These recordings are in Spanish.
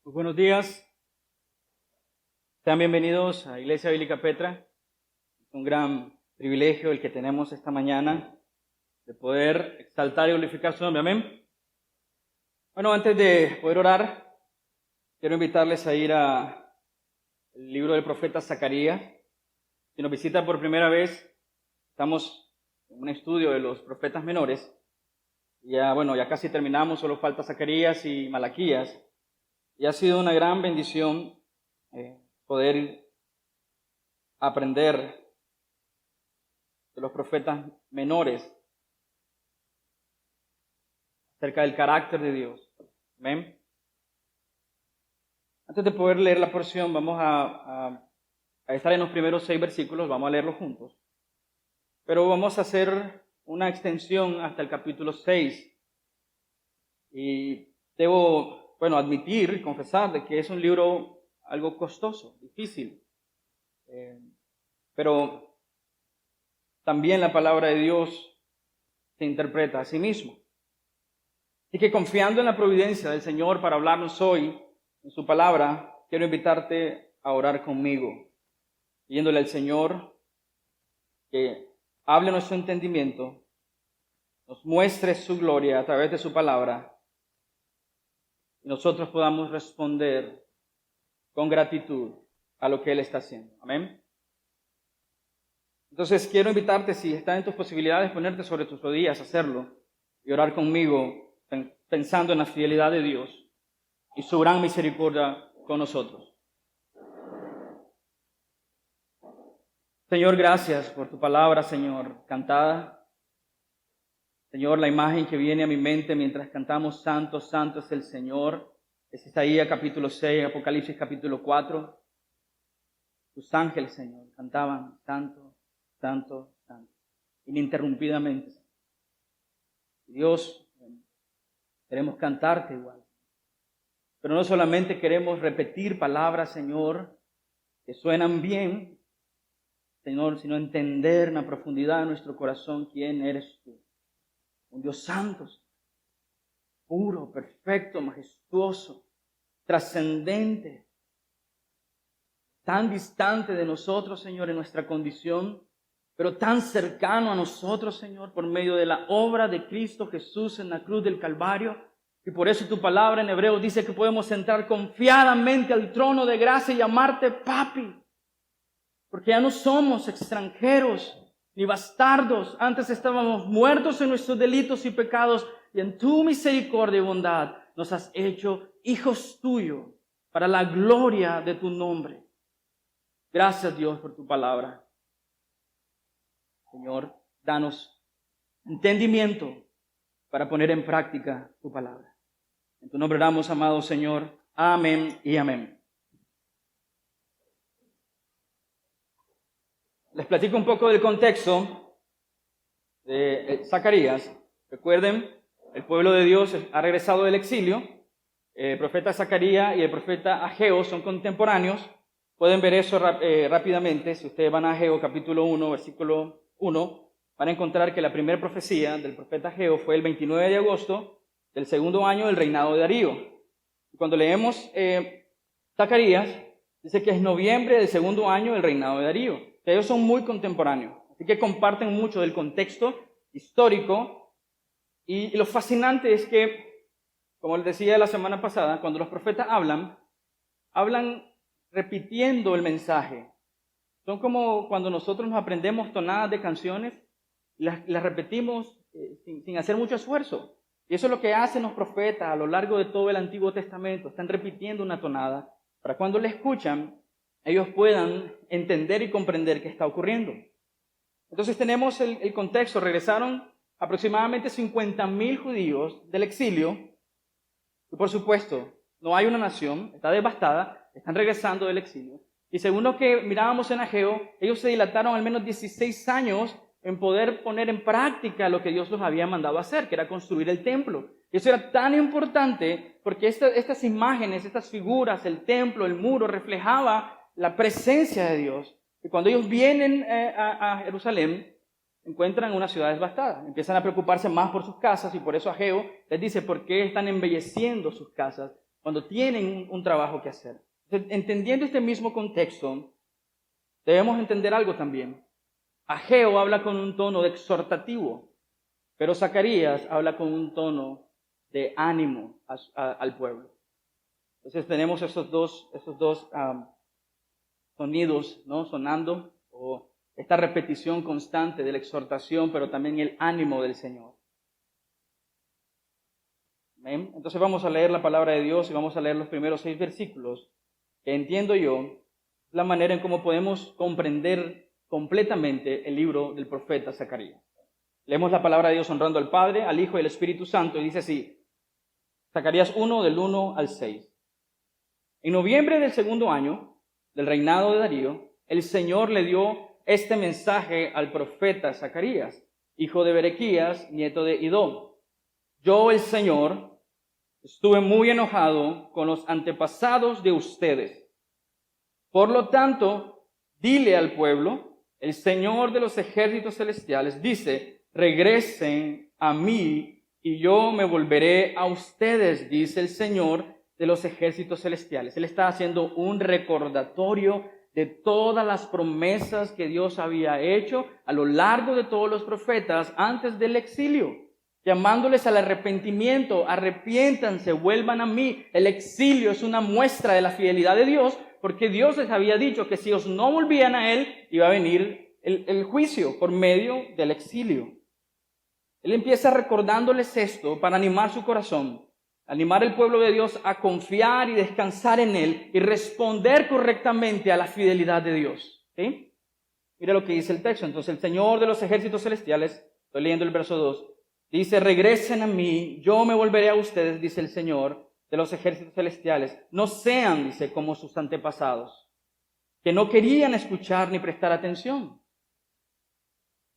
Muy buenos días. Sean bienvenidos a Iglesia Bíblica Petra. Es un gran privilegio el que tenemos esta mañana de poder exaltar y glorificar su nombre. Amén. Bueno, antes de poder orar, quiero invitarles a ir al libro del profeta Zacarías. Si nos visita por primera vez, estamos en un estudio de los profetas menores. Ya casi terminamos, solo falta Zacarías y Malaquías. Y ha sido una gran bendición poder aprender de los profetas menores acerca del carácter de Dios. Amén. Antes de poder leer la porción, vamos a estar en los primeros 6 versículos, vamos a leerlos juntos. Pero vamos a hacer una extensión hasta el capítulo 6. Y debo admitir, confesar de que es un libro algo costoso, difícil. Pero también la palabra de Dios se interpreta a sí mismo. Así que confiando en la providencia del Señor para hablarnos hoy en su palabra, quiero invitarte a orar conmigo, pidiéndole al Señor que hable nuestro entendimiento, nos muestre su gloria a través de su palabra, y nosotros podamos responder con gratitud a lo que Él está haciendo. Amén. Entonces quiero invitarte, si está en tus posibilidades, ponerte sobre tus rodillas, hacerlo y orar conmigo, pensando en la fidelidad de Dios y su gran misericordia con nosotros. Señor, gracias por tu palabra, Señor, cantada. Señor, la imagen que viene a mi mente mientras cantamos Santo, Santo es el Señor, es Isaías capítulo 6, Apocalipsis capítulo 4. Tus ángeles, Señor, cantaban Santo, Santo, Santo, ininterrumpidamente. Dios, queremos cantarte igual. Pero no solamente queremos repetir palabras, Señor, que suenan bien, Señor, sino entender en la profundidad de nuestro corazón quién eres tú. Un Dios santo, puro, perfecto, majestuoso, trascendente, tan distante de nosotros, Señor, en nuestra condición, pero tan cercano a nosotros, Señor, por medio de la obra de Cristo Jesús en la cruz del Calvario. Y por eso tu palabra en Hebreos dice que podemos entrar confiadamente al trono de gracia y llamarte Papi, porque ya no somos extranjeros ni bastardos. Antes estábamos muertos en nuestros delitos y pecados, y en tu misericordia y bondad nos has hecho hijos tuyos para la gloria de tu nombre. Gracias, Dios, por tu palabra. Señor, danos entendimiento para poner en práctica tu palabra. En tu nombre oramos, amado Señor. Amén y amén. Les platico un poco del contexto de Zacarías. Recuerden, el pueblo de Dios ha regresado del exilio. El profeta Zacarías y el profeta Ageo son contemporáneos. Pueden ver eso rápidamente. Si ustedes van a Ageo capítulo 1, versículo 1, van a encontrar que la primera profecía del profeta Ageo fue el 29 de agosto del segundo año del reinado de Darío. Cuando leemos Zacarías, dice que es noviembre del segundo año del reinado de Darío. Ellos son muy contemporáneos, así que comparten mucho del contexto histórico. Y lo fascinante es que, como les decía la semana pasada, cuando los profetas hablan repitiendo el mensaje. Son como cuando nosotros nos aprendemos tonadas de canciones, las repetimos sin hacer mucho esfuerzo. Y eso es lo que hacen los profetas a lo largo de todo el Antiguo Testamento. Están repitiendo una tonada para cuando la escuchan, ellos puedan entender y comprender qué está ocurriendo. Entonces tenemos el contexto. Regresaron aproximadamente 50,000 judíos del exilio. Y por supuesto, no hay una nación, está devastada, están regresando del exilio. Y según lo que mirábamos en Ageo, ellos se dilataron al menos 16 años en poder poner en práctica lo que Dios los había mandado hacer, que era construir el templo. Y eso era tan importante porque estas imágenes, estas figuras, el templo, el muro, reflejaba la presencia de Dios. Y cuando ellos vienen a Jerusalén, encuentran una ciudad devastada. Empiezan a preocuparse más por sus casas y por eso Ageo les dice, ¿por qué están embelleciendo sus casas? cuando tienen un trabajo que hacer. Entonces, entendiendo este mismo contexto, debemos entender algo también. Ageo habla con un tono de exhortativo, pero Zacarías habla con un tono de ánimo al pueblo. Entonces tenemos esos dos sonidos, ¿no? Sonando, o esta repetición constante de la exhortación, pero también el ánimo del Señor. ¿Amén? Entonces vamos a leer la palabra de Dios y vamos a leer los primeros 6 versículos, que entiendo yo la manera en cómo podemos comprender completamente el libro del profeta Zacarías. Leemos la palabra de Dios honrando al Padre, al Hijo y al Espíritu Santo, y dice así, Zacarías 1, del 1 al 6. En noviembre del 2º año del reinado de Darío, el Señor le dio este mensaje al profeta Zacarías, hijo de Berequías, nieto de Idó. Yo, el Señor, estuve muy enojado con los antepasados de ustedes. Por lo tanto, dile al pueblo, el Señor de los ejércitos celestiales dice, regresen a mí y yo me volveré a ustedes, dice el Señor de los ejércitos celestiales. Él está haciendo un recordatorio de todas las promesas que Dios había hecho a lo largo de todos los profetas antes del exilio, llamándoles al arrepentimiento, arrepiéntanse, vuelvan a mí. El exilio es una muestra de la fidelidad de Dios, porque Dios les había dicho que si ellos no volvían a Él, iba a venir el juicio por medio del exilio. Él empieza recordándoles esto para animar su corazón, animar al pueblo de Dios a confiar y descansar en Él y responder correctamente a la fidelidad de Dios. ¿Sí? Mira lo que dice el texto. Entonces el Señor de los ejércitos celestiales, estoy leyendo el verso 2, dice, regresen a mí, yo me volveré a ustedes, dice el Señor de los ejércitos celestiales. No sean, dice, como sus antepasados, que no querían escuchar ni prestar atención.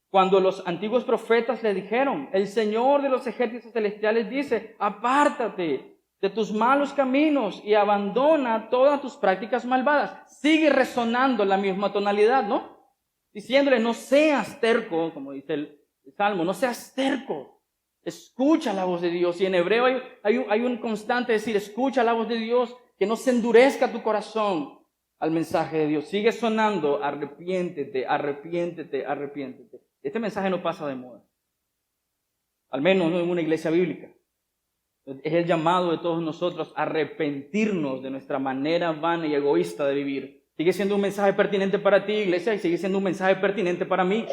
Cuando los antiguos profetas le dijeron, el Señor de los ejércitos celestiales dice, apártate de tus malos caminos y abandona todas tus prácticas malvadas. Sigue resonando la misma tonalidad, ¿no? Diciéndole, no seas terco, como dice el Salmo, no seas terco. Escucha la voz de Dios. Y en hebreo hay un constante decir, escucha la voz de Dios, que no se endurezca tu corazón al mensaje de Dios. Sigue sonando, arrepiéntete, arrepiéntete, arrepiéntete. Este mensaje no pasa de moda, al menos no en una iglesia bíblica. Es el llamado de todos nosotros a arrepentirnos de nuestra manera vana y egoísta de vivir. Sigue siendo un mensaje pertinente para ti, iglesia, y sigue siendo un mensaje pertinente para mí.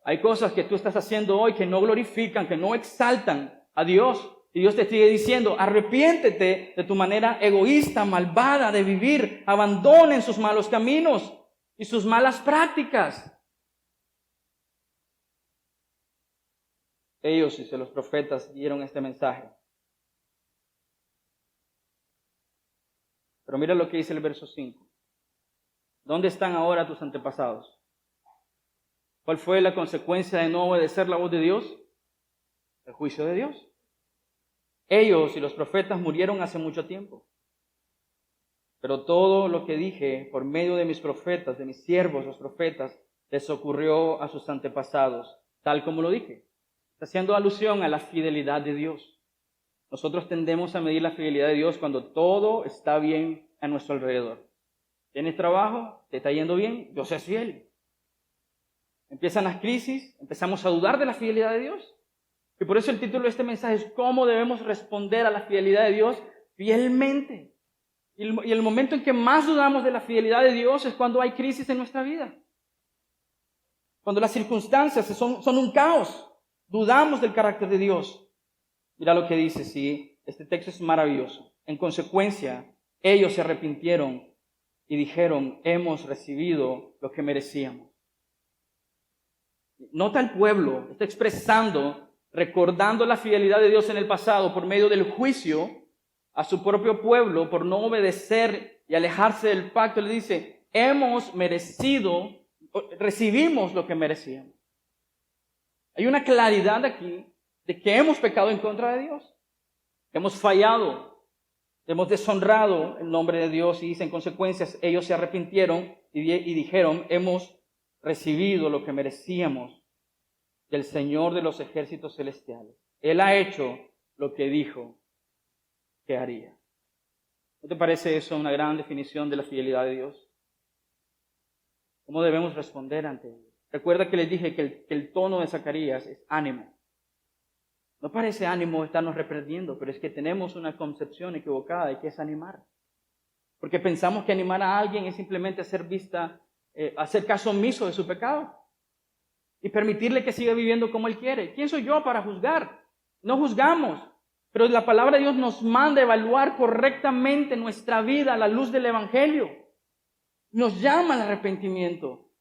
Hay cosas que tú estás haciendo hoy que no glorifican, que no exaltan a Dios. Y Dios te sigue diciendo, arrepiéntete de tu manera egoísta, malvada de vivir. Abandonen sus malos caminos y sus malas prácticas. Ellos, dice, los profetas dieron este mensaje. Pero mira lo que dice el verso 5. ¿Dónde están ahora tus antepasados? ¿Cuál fue la consecuencia de no obedecer la voz de Dios? El juicio de Dios. Ellos y los profetas murieron hace mucho tiempo. Pero todo lo que dije por medio de mis profetas, de mis siervos, los profetas, les ocurrió a sus antepasados, tal como lo dije. Está haciendo alusión a la fidelidad de Dios. Nosotros tendemos a medir la fidelidad de Dios cuando todo está bien a nuestro alrededor. ¿Tienes trabajo? ¿Te está yendo bien? Yo soy fiel. Empiezan las crisis, empezamos a dudar de la fidelidad de Dios. Y por eso el título de este mensaje es ¿cómo debemos responder a la fidelidad de Dios? Fielmente. Y el momento en que más dudamos de la fidelidad de Dios es cuando hay crisis en nuestra vida. Cuando las circunstancias son un caos. Dudamos del carácter de Dios. Mira lo que dice, sí, este texto es maravilloso. En consecuencia, ellos se arrepintieron y dijeron, hemos recibido lo que merecíamos. Nota el pueblo, está expresando, recordando la fidelidad de Dios en el pasado por medio del juicio a su propio pueblo por no obedecer y alejarse del pacto. Le dice, recibimos lo que merecíamos. Hay una claridad aquí de que hemos pecado en contra de Dios. Hemos fallado, hemos deshonrado el nombre de Dios y dice en consecuencias, ellos se arrepintieron y dijeron, hemos recibido lo que merecíamos del Señor de los ejércitos celestiales. Él ha hecho lo que dijo que haría. ¿No te parece eso una gran definición de la fidelidad de Dios? ¿Cómo debemos responder ante Él? Recuerda que les dije que el tono de Zacarías es ánimo. No parece ánimo estarnos reprendiendo, pero es que tenemos una concepción equivocada de qué es animar. Porque pensamos que animar a alguien es simplemente hacer caso omiso de su pecado y permitirle que siga viviendo como él quiere. ¿Quién soy yo para juzgar? No juzgamos, pero la palabra de Dios nos manda a evaluar correctamente nuestra vida a la luz del Evangelio. Nos llama al arrepentimiento.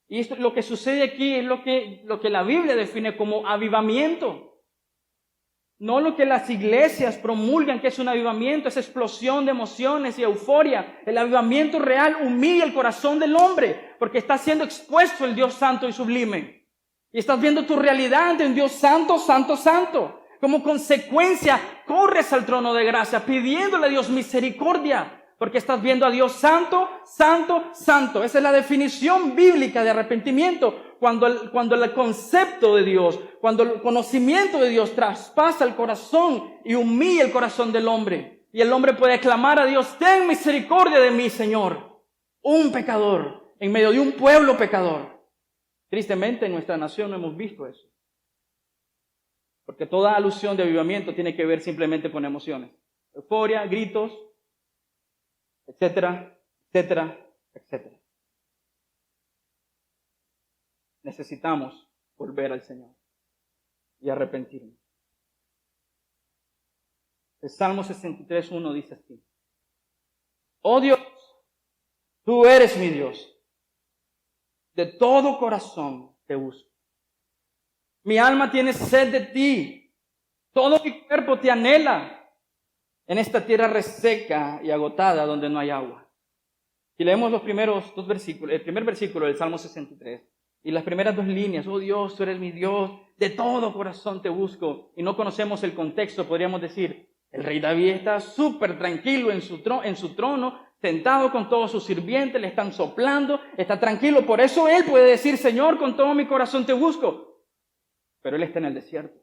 Y esto, lo que sucede aquí es lo que la Biblia define como avivamiento. No lo que las iglesias promulgan que es un avivamiento, esa explosión de emociones y euforia. El avivamiento real humilla el corazón del hombre porque está siendo expuesto el Dios santo y sublime. Y estás viendo tu realidad ante un Dios santo, santo, santo. Como consecuencia, corres al trono de gracia pidiéndole a Dios misericordia porque estás viendo a Dios santo, santo, santo. Esa es la definición bíblica de arrepentimiento. Cuando el concepto de Dios, cuando el conocimiento de Dios traspasa el corazón y humilla el corazón del hombre. Y el hombre puede clamar a Dios, ten misericordia de mí, Señor. Un pecador en medio de un pueblo pecador. Tristemente en nuestra nación no hemos visto eso. Porque toda alusión de avivamiento tiene que ver simplemente con emociones. Euforia, gritos, etcétera, etcétera, etcétera. Necesitamos volver al Señor y arrepentirnos. El Salmo 63:1 dice así: Oh Dios, tú eres mi Dios. De todo corazón te busco. Mi alma tiene sed de ti. Todo mi cuerpo te anhela en esta tierra reseca y agotada donde no hay agua. Si leemos los primeros dos versículos, el primer versículo del Salmo 63 y las primeras dos líneas, oh Dios, tú eres mi Dios, de todo corazón te busco, y no conocemos el contexto, podríamos decir, el rey David está súper tranquilo en su trono, sentado con todos sus sirvientes, le están soplando, está tranquilo, por eso él puede decir, Señor, con todo mi corazón te busco, pero él está en el desierto.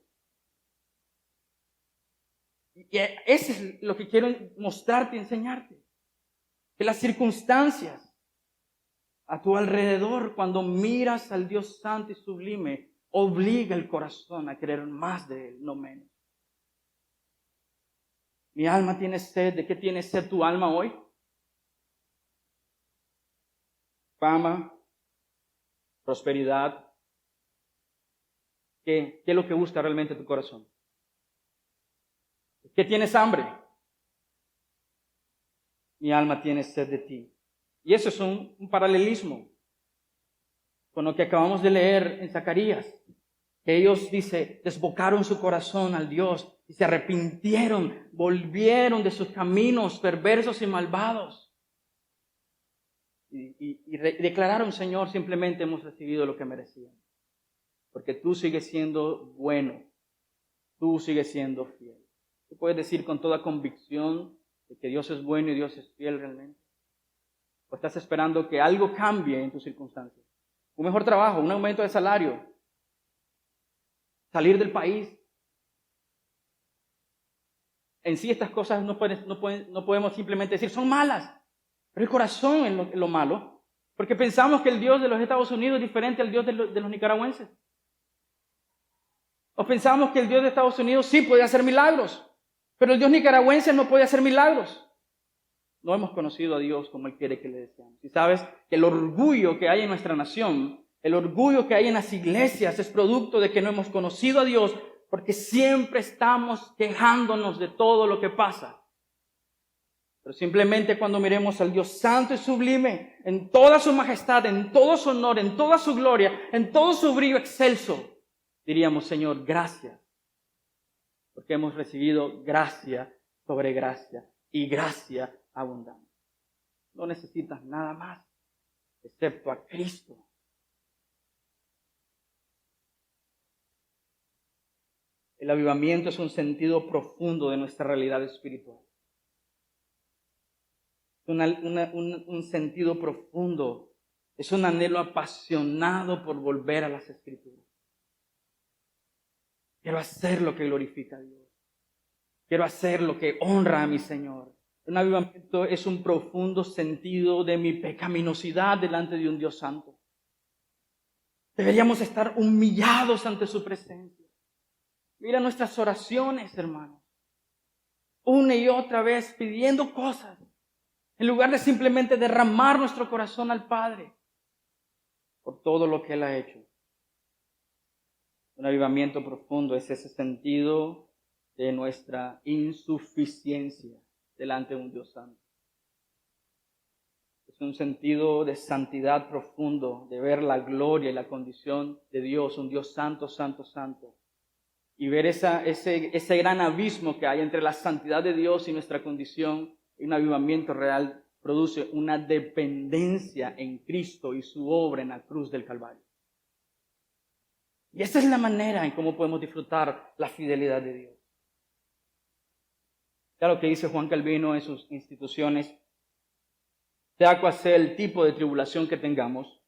Y eso es lo que quiero mostrarte y enseñarte. Que las circunstancias a tu alrededor, cuando miras al Dios santo y sublime, obliga el corazón a querer más de Él, no menos. Mi alma tiene sed. ¿De qué tiene sed tu alma hoy? Fama, prosperidad. ¿Qué es lo que busca realmente tu corazón? ¿Qué tienes hambre? Mi alma tiene sed de ti. Y eso es un paralelismo con lo que acabamos de leer en Zacarías. Que ellos, dice, desbocaron su corazón al Dios y se arrepintieron, volvieron de sus caminos perversos y malvados. Y declararon, Señor, simplemente hemos recibido lo que merecíamos. Porque tú sigues siendo bueno, tú sigues siendo fiel. Tú puedes decir con toda convicción de que Dios es bueno y Dios es fiel realmente. ¿O estás esperando que algo cambie en tus circunstancias? Un mejor trabajo, un aumento de salario, salir del país. En sí estas cosas no podemos simplemente decir, son malas. Pero el corazón es lo malo. Porque pensamos que el Dios de los Estados Unidos es diferente al Dios de los nicaragüenses. O pensamos que el Dios de Estados Unidos sí puede hacer milagros. Pero el Dios nicaragüense no puede hacer milagros. No hemos conocido a Dios como Él quiere que le deseamos. Y sabes que el orgullo que hay en nuestra nación, el orgullo que hay en las iglesias es producto de que no hemos conocido a Dios porque siempre estamos quejándonos de todo lo que pasa. Pero simplemente cuando miremos al Dios santo y sublime, en toda su majestad, en todo su honor, en toda su gloria, en todo su brillo excelso, diríamos, Señor, gracias. Porque hemos recibido gracia sobre gracia y gracia abundante. No necesitas nada más excepto a Cristo. El avivamiento es un sentido profundo de nuestra realidad espiritual. Un sentido profundo. Es un anhelo apasionado por volver a las Escrituras. Quiero hacer lo que glorifica a Dios. Quiero hacer lo que honra a mi Señor. Un avivamiento es un profundo sentido de mi pecaminosidad delante de un Dios santo. Deberíamos estar humillados ante su presencia. Mira nuestras oraciones, hermanos. Una y otra vez pidiendo cosas, en lugar de simplemente derramar nuestro corazón al Padre por todo lo que Él ha hecho. Un avivamiento profundo es ese sentido de nuestra insuficiencia delante de un Dios santo. Es un sentido de santidad profundo, de ver la gloria y la condición de Dios, un Dios santo, santo, santo. Y ver ese gran abismo que hay entre la santidad de Dios y nuestra condición. Y un avivamiento real produce una dependencia en Cristo y su obra en la cruz del Calvario. Y esa es la manera en cómo podemos disfrutar la fidelidad de Dios. Claro que dice Juan Calvino en sus instituciones, sea cual sea el tipo de tribulación que tengamos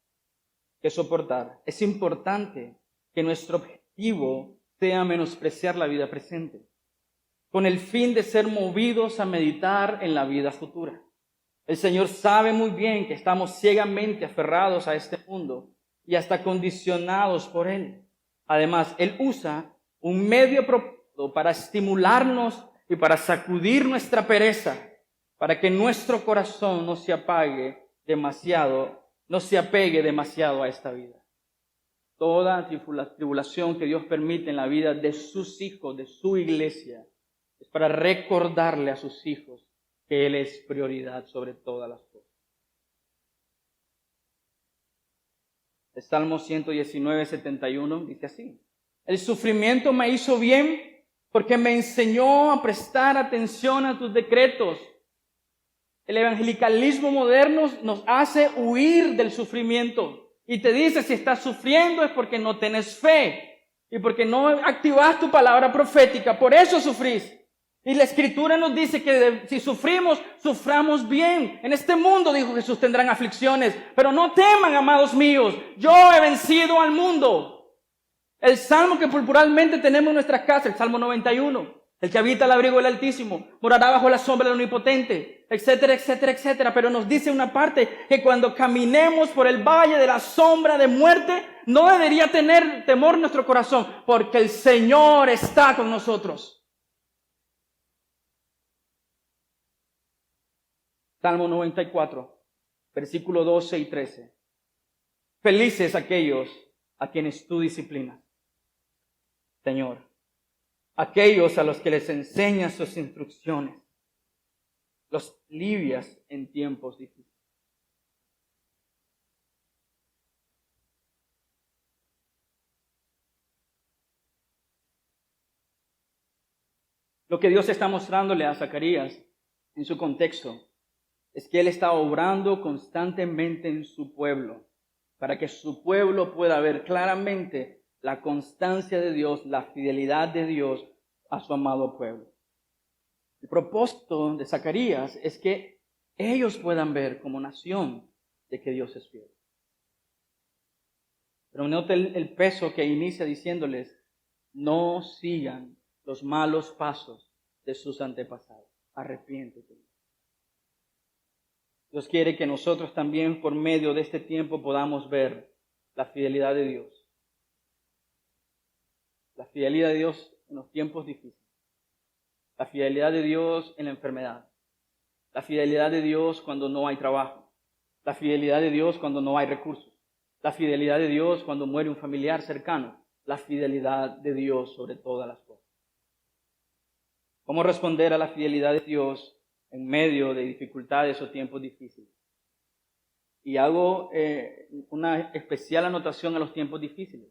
que soportar, es importante que nuestro objetivo sea menospreciar la vida presente, con el fin de ser movidos a meditar en la vida futura. El Señor sabe muy bien que estamos ciegamente aferrados a este mundo y hasta condicionados por Él. Además, Él usa un medio propio para estimularnos y para sacudir nuestra pereza, para que nuestro corazón no se apegue demasiado a esta vida. Toda tribulación que Dios permite en la vida de sus hijos, de su iglesia, es para recordarle a sus hijos que Él es prioridad sobre todas las cosas. El Salmo 119, 71 dice así: el sufrimiento me hizo bien porque me enseñó a prestar atención a tus decretos. El evangelicalismo moderno nos hace huir del sufrimiento y te dice si estás sufriendo es porque no tienes fe y porque no activas tu palabra profética, por eso sufrís. Y la Escritura nos dice que si sufrimos, suframos bien. En este mundo, dijo Jesús, tendrán aflicciones, pero no teman, amados míos, yo he vencido al mundo. El salmo que popularmente tenemos en nuestras casas, el Salmo 91, el que habita al abrigo del Altísimo, morará bajo la sombra del Omnipotente, etcétera, etcétera, etcétera. Pero nos dice una parte que cuando caminemos por el valle de la sombra de muerte, no debería tener temor nuestro corazón, porque el Señor está con nosotros. Salmo 94, versículo 12 y 13. Felices aquellos a quienes tú disciplinas, Señor, aquellos a los que les enseñas sus instrucciones, los alivias en tiempos difíciles. Lo que Dios está mostrándole a Zacarías en su contexto es que Él está obrando constantemente en su pueblo, para que su pueblo pueda ver claramente la constancia de Dios, la fidelidad de Dios a su amado pueblo. El propósito de Zacarías es que ellos puedan ver como nación de que Dios es fiel. Pero note el peso que inicia diciéndoles, no sigan los malos pasos de sus antepasados, arrepiéntete. Dios quiere que nosotros también por medio de este tiempo podamos ver la fidelidad de Dios. La fidelidad de Dios en los tiempos difíciles. La fidelidad de Dios en la enfermedad. La fidelidad de Dios cuando no hay trabajo. La fidelidad de Dios cuando no hay recursos. La fidelidad de Dios cuando muere un familiar cercano. La fidelidad de Dios sobre todas las cosas. ¿Cómo responder a la fidelidad de Dios en medio de dificultades o tiempos difíciles? Y hago una especial anotación a los tiempos difíciles,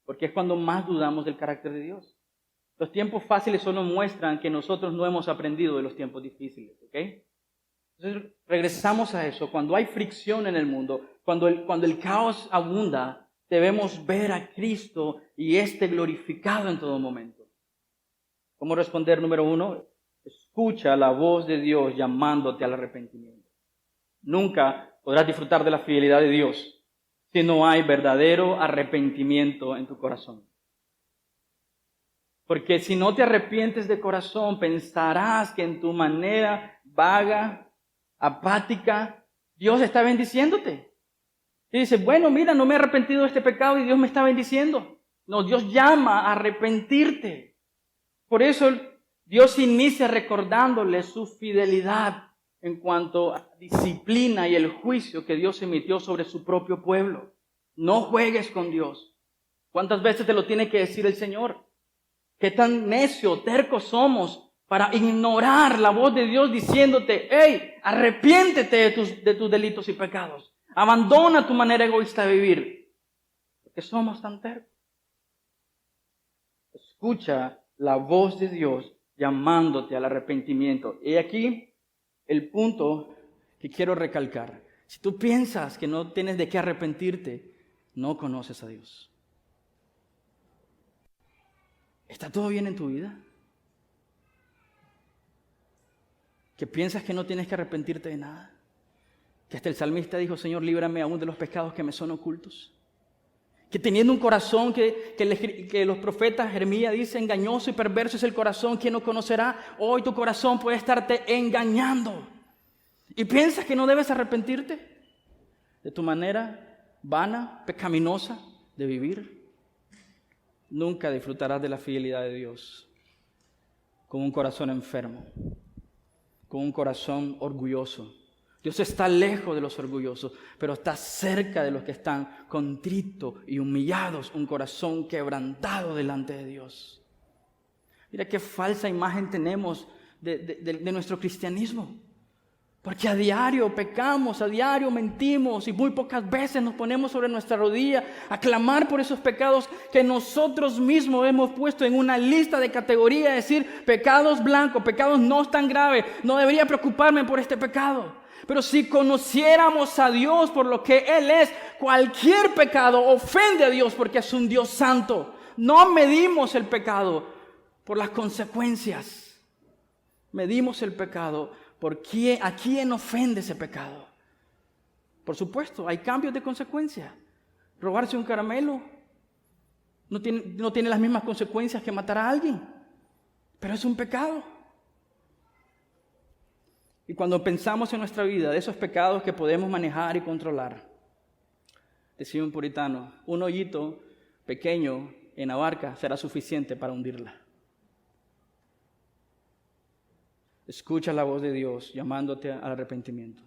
porque es cuando más dudamos del carácter de Dios. Los tiempos fáciles solo muestran que nosotros no hemos aprendido de los tiempos difíciles, ¿ok? Entonces regresamos a eso. Cuando hay fricción en el mundo, cuando el caos abunda, debemos ver a Cristo y este glorificado en todo momento. ¿Cómo responder? Número 1, escucha la voz de Dios llamándote al arrepentimiento. Nunca podrás disfrutar de la fidelidad de Dios si no hay verdadero arrepentimiento en tu corazón. Porque si no te arrepientes de corazón, pensarás que en tu manera vaga, apática, Dios está bendiciéndote. Y dices, bueno, mira, no me he arrepentido de este pecado y Dios me está bendiciendo. No, Dios llama a arrepentirte. Por eso Dios inicia recordándole su fidelidad en cuanto a disciplina y el juicio que Dios emitió sobre su propio pueblo. No juegues con Dios. ¿Cuántas veces te lo tiene que decir el Señor? ¿Qué tan necio, tercos somos para ignorar la voz de Dios diciéndote, hey, arrepiéntete de tus delitos y pecados? Abandona tu manera egoísta de vivir. Porque somos tan tercos. Escucha la voz de Dios llamándote al arrepentimiento. Y aquí el punto que quiero recalcar. Si tú piensas que no tienes de qué arrepentirte, no conoces a Dios. ¿Está todo bien en tu vida? ¿Que piensas que no tienes que arrepentirte de nada? Que hasta el salmista dijo, Señor, líbrame aún de los pecados que me son ocultos. Que teniendo un corazón que los profetas Jeremías dice, engañoso y perverso es el corazón, ¿quién no conocerá? Hoy tu corazón puede estarte engañando. ¿Y piensas que no debes arrepentirte de tu manera vana, pecaminosa de vivir? Nunca disfrutarás de la fidelidad de Dios con un corazón enfermo, con un corazón orgulloso. Dios está lejos de los orgullosos, pero está cerca de los que están contritos y humillados, un corazón quebrantado delante de Dios. Mira qué falsa imagen tenemos de nuestro cristianismo. Porque a diario pecamos, a diario mentimos y muy pocas veces nos ponemos sobre nuestra rodilla a clamar por esos pecados que nosotros mismos hemos puesto en una lista de categoría, decir pecados blancos, pecados no tan graves, no debería preocuparme por este pecado. Pero si conociéramos a Dios por lo que Él es, cualquier pecado ofende a Dios porque es un Dios santo. No medimos el pecado por las consecuencias, medimos el pecado ¿a quién ofende ese pecado? Por supuesto, hay cambios de consecuencia. Robarse un caramelo no tiene las mismas consecuencias que matar a alguien, pero es un pecado. Y cuando pensamos en nuestra vida de esos pecados que podemos manejar y controlar, decía un puritano, un hoyito pequeño en la barca será suficiente para hundirla. Escucha la voz de Dios llamándote al arrepentimiento.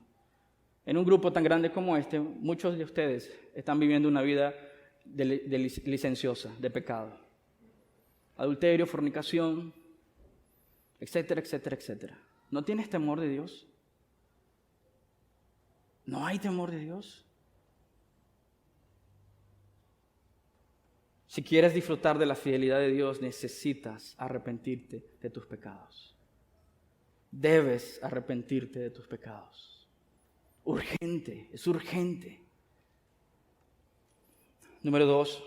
En un grupo tan grande como este, muchos de ustedes están viviendo una vida licenciosa, de pecado. Adulterio, fornicación, etcétera, etcétera, etcétera. ¿No tienes temor de Dios? ¿No hay temor de Dios? Si quieres disfrutar de la fidelidad de Dios, necesitas arrepentirte de tus pecados. Debes arrepentirte de tus pecados. Urgente, es urgente. Número 2,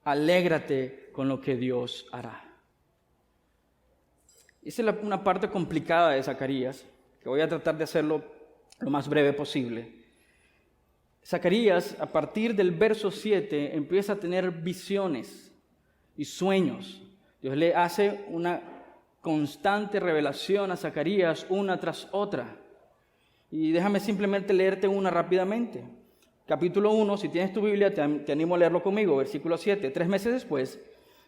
alégrate con lo que Dios hará. Esa es una parte complicada de Zacarías, que voy a tratar de hacerlo lo más breve posible. Zacarías, a partir del verso 7, empieza a tener visiones y sueños. Dios le hace una constante revelación a Zacarías una tras otra. Y déjame simplemente leerte una rápidamente. Capítulo 1, si tienes tu Biblia, te animo a leerlo conmigo. Versículo 7. 3 meses después,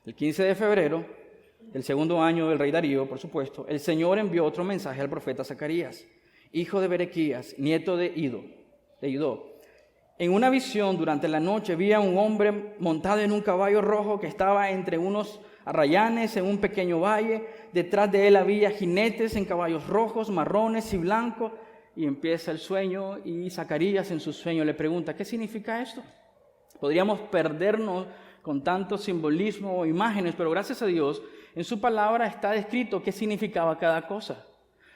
el 15 de febrero, del segundo año del rey Darío, por supuesto, el Señor envió otro mensaje al profeta Zacarías, hijo de Berequías, nieto de Idó. En una visión durante la noche vi a un hombre montado en un caballo rojo que estaba entre unos arrayanes en un pequeño valle. Detrás de él había jinetes en caballos rojos, marrones y blancos. Y empieza el sueño y Zacarías en su sueño le pregunta, ¿qué significa esto? Podríamos perdernos con tanto simbolismo o imágenes, pero gracias a Dios, en su palabra está descrito qué significaba cada cosa.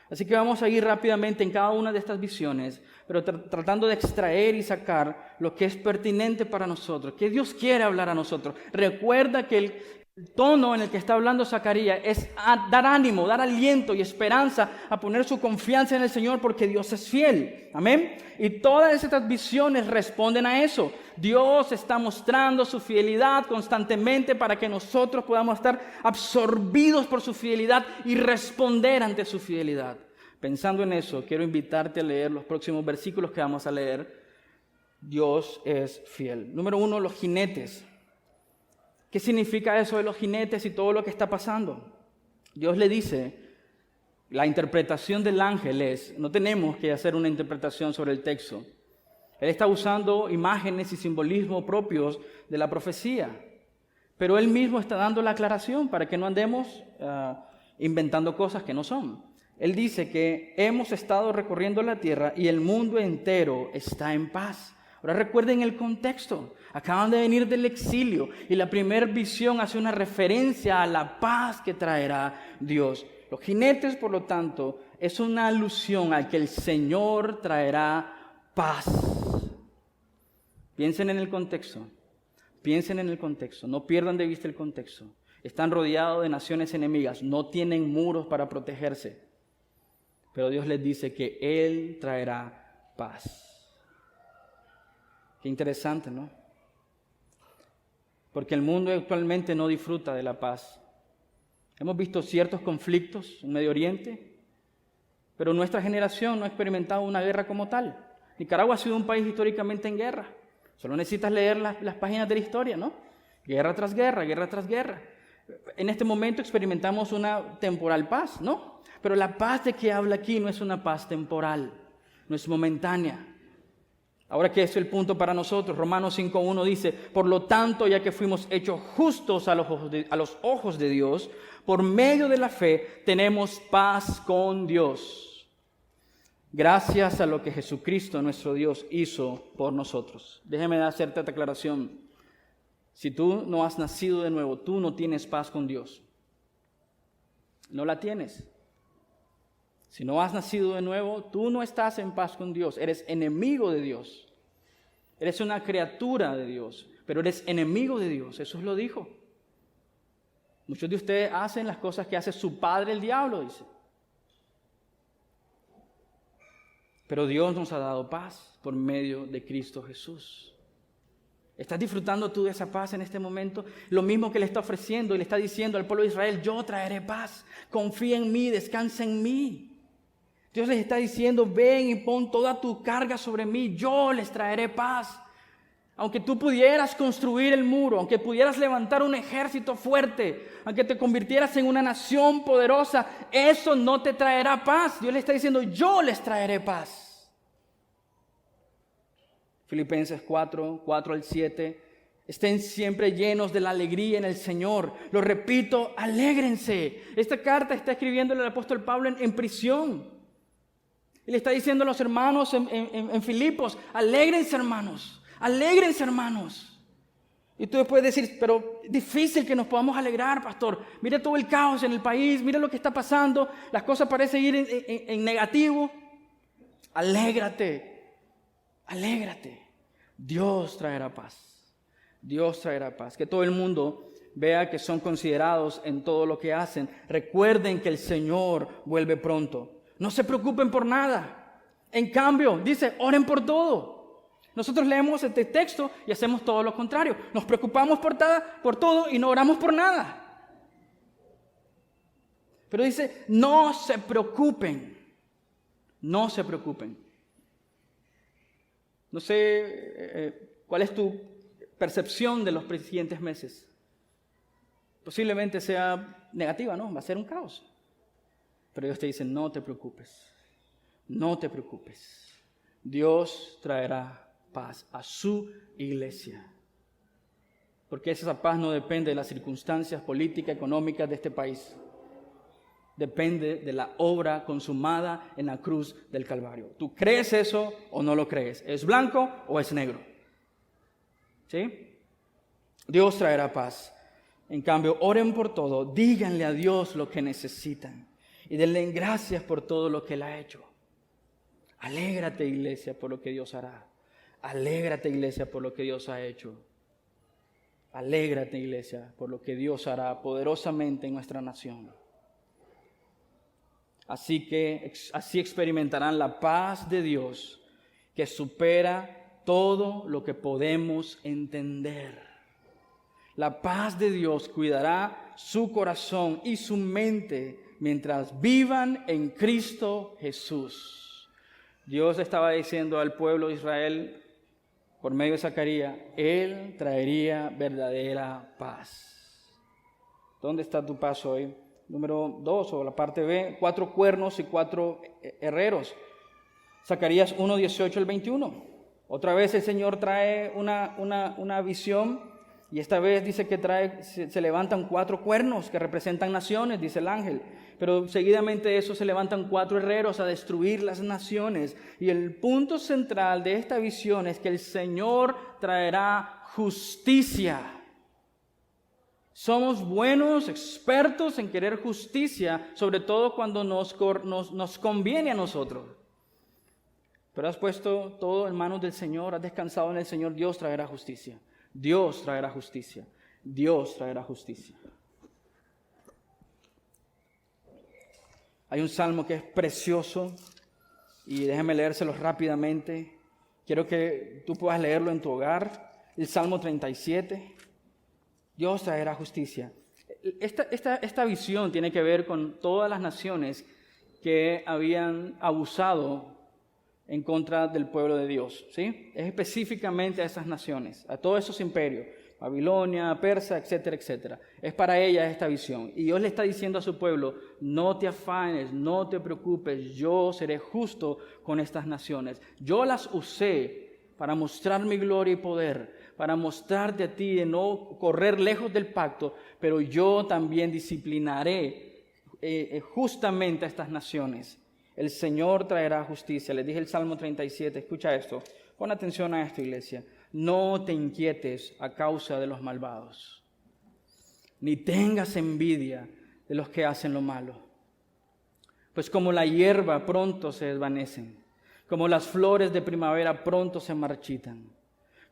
Así que vamos a ir rápidamente en cada una de estas visiones, pero tratando de extraer y sacar lo que es pertinente para nosotros, que Dios quiere hablar a nosotros. Recuerda que El tono en el que está hablando Zacarías es a dar ánimo, dar aliento y esperanza, a poner su confianza en el Señor porque Dios es fiel. Amén. Y todas estas visiones responden a eso. Dios está mostrando su fidelidad constantemente para que nosotros podamos estar absorbidos por su fidelidad y responder ante su fidelidad. Pensando en eso, quiero invitarte a leer los próximos versículos que vamos a leer. Dios es fiel. Número 1, los jinetes. ¿Qué significa eso de los jinetes y todo lo que está pasando? Dios le dice, la interpretación del ángel es, no tenemos que hacer una interpretación sobre el texto. Él está usando imágenes y simbolismos propios de la profecía, pero él mismo está dando la aclaración para que no andemos inventando cosas que no son. Él dice que hemos estado recorriendo la tierra y el mundo entero está en paz. Ahora recuerden el contexto. Acaban de venir del exilio y la primera visión hace una referencia a la paz que traerá Dios. Los jinetes, por lo tanto, es una alusión a que el Señor traerá paz. Piensen en el contexto. Piensen en el contexto. No pierdan de vista el contexto. Están rodeados de naciones enemigas. No tienen muros para protegerse. Pero Dios les dice que Él traerá paz. Qué interesante, ¿no? Porque el mundo actualmente no disfruta de la paz. Hemos visto ciertos conflictos en Medio Oriente, pero nuestra generación no ha experimentado una guerra como tal. Nicaragua ha sido un país históricamente en guerra. Solo necesitas leer las páginas de la historia, ¿no? Guerra tras guerra, guerra tras guerra. En este momento experimentamos una temporal paz, ¿no? Pero la paz de que habla aquí no es una paz temporal, no es momentánea. Ahora que es el punto para nosotros, Romanos 5.1 dice, por lo tanto, ya que fuimos hechos justos a los ojos de Dios, por medio de la fe tenemos paz con Dios, gracias a lo que Jesucristo, nuestro Dios, hizo por nosotros. Déjeme hacerte esta aclaración. Si tú no has nacido de nuevo, tú no tienes paz con Dios. No la tienes. Si no has nacido de nuevo, tú no estás en paz con Dios. Eres enemigo de Dios. Eres una criatura de Dios, pero eres enemigo de Dios. Jesús lo dijo. Muchos de ustedes hacen las cosas que hace su padre el diablo, dice. Pero Dios nos ha dado paz por medio de Cristo Jesús. ¿Estás disfrutando tú de esa paz en este momento? Lo mismo que le está ofreciendo y le está diciendo al pueblo de Israel, yo traeré paz. Confía en mí, descansa en mí. Dios les está diciendo, ven y pon toda tu carga sobre mí, yo les traeré paz. Aunque tú pudieras construir el muro, aunque pudieras levantar un ejército fuerte, aunque te convirtieras en una nación poderosa, eso no te traerá paz. Dios le está diciendo, yo les traeré paz. Filipenses 4:4-7. Estén siempre llenos de la alegría en el Señor. Lo repito, alégrense. Esta carta está escribiéndole el apóstol Pablo en prisión. Y le está diciendo a los hermanos en Filipos, alégrense hermanos, alégrense hermanos. Y tú puedes decir, pero difícil que nos podamos alegrar, pastor. Mira todo el caos en el país, mira lo que está pasando, las cosas parecen ir en negativo. Alégrate, alégrate. Dios traerá paz, Dios traerá paz. Que todo el mundo vea que son considerados en todo lo que hacen. Recuerden que el Señor vuelve pronto. No se preocupen por nada. En cambio, dice, oren por todo. Nosotros leemos este texto y hacemos todo lo contrario. Nos preocupamos por todo y no oramos por nada. Pero dice, no se preocupen. No se preocupen. No sé cuál es tu percepción de los siguientes meses. Posiblemente sea negativa, ¿no? Va a ser un caos. Pero Dios te dice, no te preocupes, no te preocupes. Dios traerá paz a su iglesia. Porque esa paz no depende de las circunstancias políticas, económicas de este país. Depende de la obra consumada en la cruz del Calvario. ¿Tú crees eso o no lo crees? ¿Es blanco o es negro? ¿Sí? Dios traerá paz. En cambio, oren por todo, díganle a Dios lo que necesitan. Y denle gracias por todo lo que Él ha hecho. Alégrate, iglesia, por lo que Dios hará. Alégrate, iglesia, por lo que Dios ha hecho. Alégrate, iglesia, por lo que Dios hará poderosamente en nuestra nación. Así experimentarán la paz de Dios que supera todo lo que podemos entender. La paz de Dios cuidará su corazón y su mente mientras vivan en Cristo Jesús. Dios estaba diciendo al pueblo de Israel por medio de Zacarías, Él traería verdadera paz. ¿Dónde está tu paz hoy? Número 2 o la parte B, 4 cuernos y 4 herreros. Zacarías 1, 18 al 21. Otra vez el Señor trae una visión y esta vez dice que se levantan 4 cuernos que representan naciones, dice el ángel. Pero seguidamente de eso se levantan 4 herreros a destruir las naciones. Y el punto central de esta visión es que el Señor traerá justicia. Somos buenos, expertos en querer justicia, sobre todo cuando nos conviene a nosotros. Pero has puesto todo en manos del Señor, has descansado en el Señor, Dios traerá justicia. Dios traerá justicia. Dios traerá justicia. Hay un salmo que es precioso y déjame leérselo rápidamente. Quiero que tú puedas leerlo en tu hogar. El Salmo 37. Dios traerá justicia. Esta visión tiene que ver con todas las naciones que habían abusado en contra del pueblo de Dios, ¿sí? Es específicamente a esas naciones, a todos esos imperios, Babilonia, Persia, etcétera, etcétera. Es para ellas esta visión. Y Dios le está diciendo a su pueblo, no te afanes, no te preocupes, yo seré justo con estas naciones. Yo las usé para mostrar mi gloria y poder, para mostrarte a ti de no correr lejos del pacto, pero yo también disciplinaré justamente a estas naciones. El Señor traerá justicia. Les dije el Salmo 37, escucha esto. Pon atención a esto, iglesia. No te inquietes a causa de los malvados, ni tengas envidia de los que hacen lo malo. Pues como la hierba pronto se desvanecen, como las flores de primavera pronto se marchitan.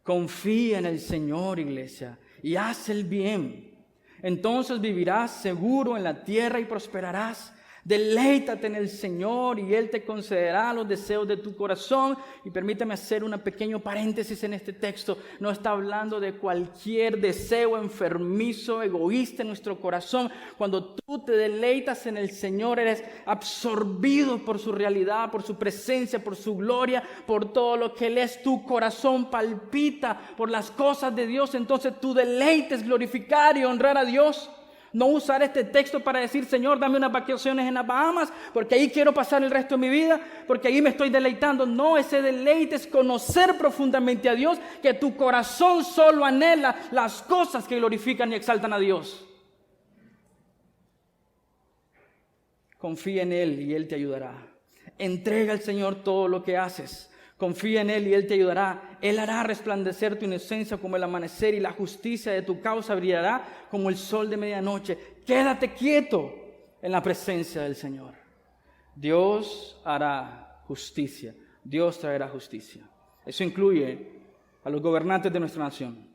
Confía en el Señor, iglesia, y haz el bien. Entonces vivirás seguro en la tierra y prosperarás. Deleítate en el Señor y Él te concederá los deseos de tu corazón. Y permítame hacer un pequeño paréntesis en este texto. No está hablando de cualquier deseo enfermizo, egoísta en nuestro corazón. Cuando tú te deleitas en el Señor, eres absorbido por su realidad, por su presencia, por su gloria, por todo lo que Él es. Tu corazón palpita por las cosas de Dios. Entonces tu deleite es glorificar y honrar a Dios. No usar este texto para decir, Señor, dame unas vacaciones en las Bahamas, porque ahí quiero pasar el resto de mi vida, porque ahí me estoy deleitando. No, ese deleite es conocer profundamente a Dios, que tu corazón solo anhela las cosas que glorifican y exaltan a Dios. Confía en Él y Él te ayudará. Entrega al Señor todo lo que haces. Confía en Él y Él te ayudará. Él hará resplandecer tu inocencia como el amanecer y la justicia de tu causa brillará como el sol de medianoche. Quédate quieto en la presencia del Señor. Dios hará justicia. Dios traerá justicia. Eso incluye a los gobernantes de nuestra nación.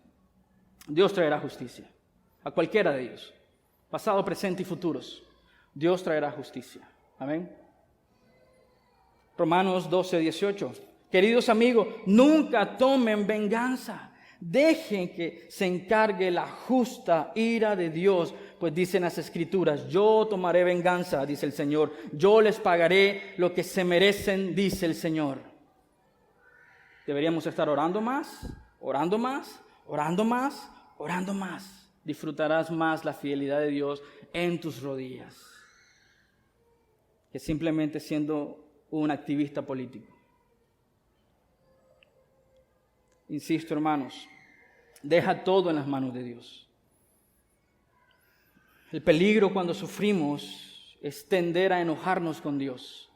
Dios traerá justicia. A cualquiera de ellos. Pasado, presente y futuros. Dios traerá justicia. Amén. Romanos 12, 18. Queridos amigos, nunca tomen venganza. Dejen que se encargue la justa ira de Dios, pues dicen las Escrituras, yo tomaré venganza, dice el Señor, yo les pagaré lo que se merecen, dice el Señor. Deberíamos estar orando más, orando más, orando más, orando más. Disfrutarás más la fidelidad de Dios en tus rodillas que simplemente siendo un activista político. Insisto, hermanos, deja todo en las manos de Dios. El peligro cuando sufrimos es tender a enojarnos con Dios.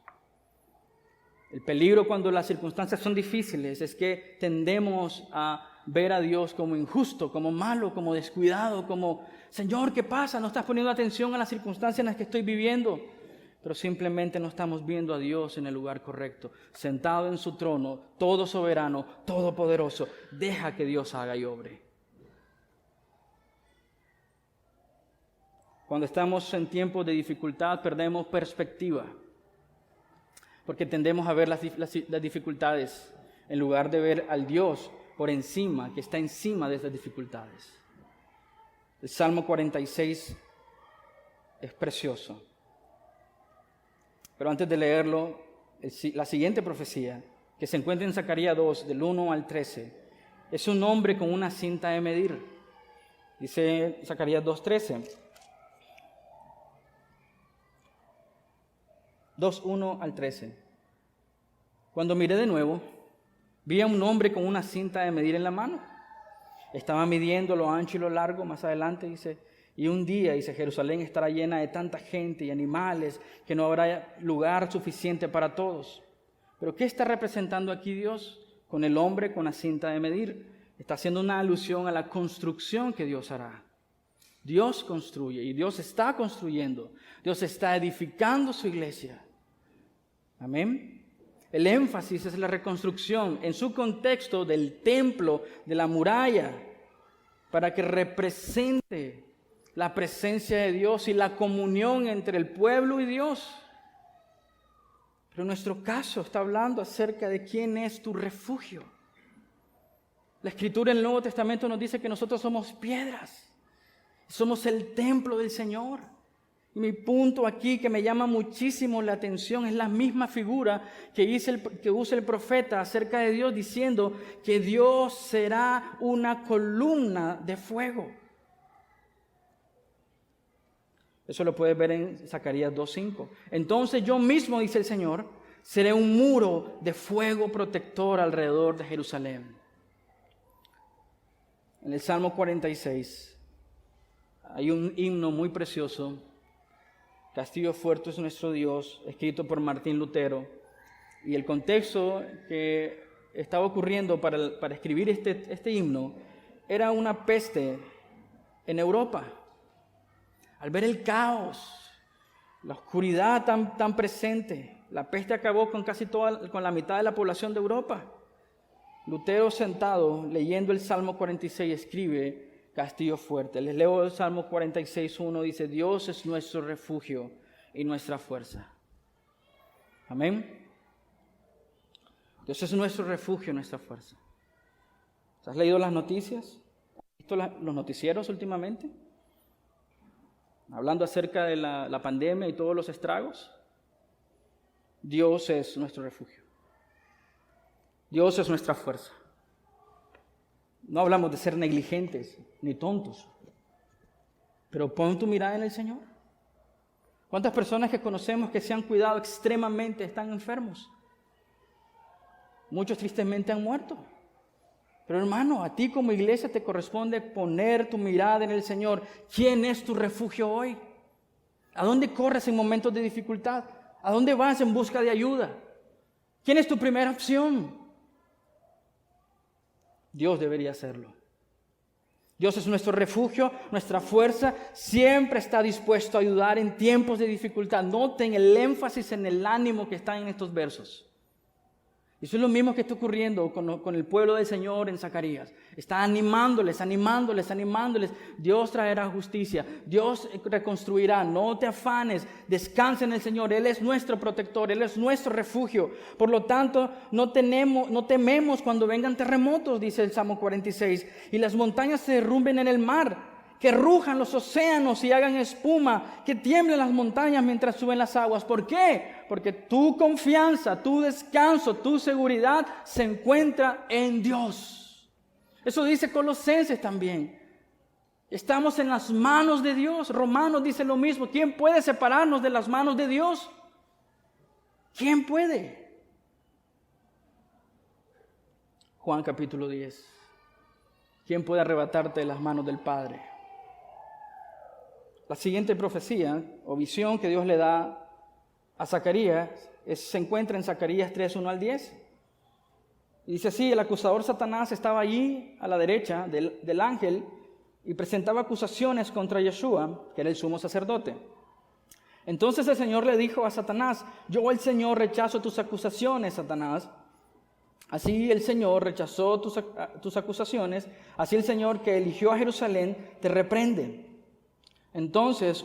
El peligro cuando las circunstancias son difíciles es que tendemos a ver a Dios como injusto, como malo, como descuidado, como, Señor, ¿qué pasa? No estás poniendo atención a las circunstancias en las que estoy viviendo. Pero simplemente no estamos viendo a Dios en el lugar correcto, sentado en su trono, todo soberano, todopoderoso. Deja que Dios haga y obre. Cuando estamos en tiempos de dificultad, perdemos perspectiva, porque tendemos a ver las dificultades en lugar de ver al Dios por encima, que está encima de esas dificultades. El Salmo 46 es precioso. Pero antes de leerlo, la siguiente profecía, que se encuentra en Zacarías 2, del 1 al 13, es un hombre con una cinta de medir. Dice Zacarías 2:13. 2:1 al 13. Cuando miré de nuevo, vi a un hombre con una cinta de medir en la mano. Estaba midiendo lo ancho y lo largo. Más adelante dice, y un día, dice, Jerusalén estará llena de tanta gente y animales que no habrá lugar suficiente para todos. Pero ¿qué está representando aquí Dios con el hombre con la cinta de medir? Está haciendo una alusión a la construcción que Dios hará. Dios construye y Dios está construyendo. Dios está edificando su iglesia. Amén. El énfasis es la reconstrucción en su contexto del templo, de la muralla, para que represente la presencia de Dios y la comunión entre el pueblo y Dios. Pero en nuestro caso está hablando acerca de quién es tu refugio. La Escritura en el Nuevo Testamento nos dice que nosotros somos piedras. Somos el templo del Señor. Y mi punto aquí que me llama muchísimo la atención es la misma figura que usa el profeta acerca de Dios, diciendo que Dios será una columna de fuego. Eso lo puedes ver en Zacarías 2:5. Entonces yo mismo, dice el Señor, seré un muro de fuego protector alrededor de Jerusalén. En el Salmo 46 hay un himno muy precioso, Castillo fuerte es nuestro Dios, escrito por Martín Lutero. Y el contexto que estaba ocurriendo para escribir este himno era una peste en Europa. Al ver el caos, la oscuridad tan presente, la peste acabó con con la mitad de la población de Europa. Lutero, sentado leyendo el Salmo 46, escribe Castillo fuerte. Les leo el Salmo 46:1, dice: Dios es nuestro refugio y nuestra fuerza. Amén. Dios es nuestro refugio y nuestra fuerza. ¿Has leído las noticias? ¿Has visto los noticieros últimamente? Hablando acerca de la pandemia y todos los estragos. Dios es nuestro refugio. Dios es nuestra fuerza. No hablamos de ser negligentes ni tontos, pero pon tu mirada en el Señor. ¿Cuántas personas que conocemos que se han cuidado extremadamente están enfermos? Muchos tristemente han muerto. Pero hermano, a ti como iglesia te corresponde poner tu mirada en el Señor. ¿Quién es tu refugio hoy? ¿A dónde corres en momentos de dificultad? ¿A dónde vas en busca de ayuda? ¿Quién es tu primera opción? Dios debería serlo. Dios es nuestro refugio, nuestra fuerza, siempre está dispuesto a ayudar en tiempos de dificultad. Noten el énfasis en el ánimo que está en estos versos. Y eso es lo mismo que está ocurriendo con el pueblo del Señor en Zacarías. Está animándoles. Dios traerá justicia. Dios reconstruirá. No te afanes. Descansa en el Señor. Él es nuestro protector. Él es nuestro refugio. Por lo tanto, no tememos cuando vengan terremotos, dice el Salmo 46. Y las montañas se derrumben en el mar. Que rujan los océanos y hagan espuma, que tiemblen las montañas mientras suben las aguas. ¿Por qué? Porque tu confianza, tu descanso, tu seguridad se encuentra en Dios. Eso dice Colosenses también. Estamos en las manos de Dios. Romanos dice lo mismo. ¿Quién puede separarnos de las manos de Dios? ¿Quién puede? Juan capítulo 10. ¿Quién puede arrebatarte de las manos del Padre? La siguiente profecía o visión que Dios le da a Zacarías se encuentra en Zacarías 3:1 al 10. Y dice así: el acusador Satanás estaba allí a la derecha del ángel y presentaba acusaciones contra Yeshua, que era el sumo sacerdote. Entonces el Señor le dijo a Satanás: yo, el Señor, rechazo tus acusaciones, Satanás. Así el Señor rechazó tus acusaciones, así el Señor que eligió a Jerusalén te reprende. Entonces,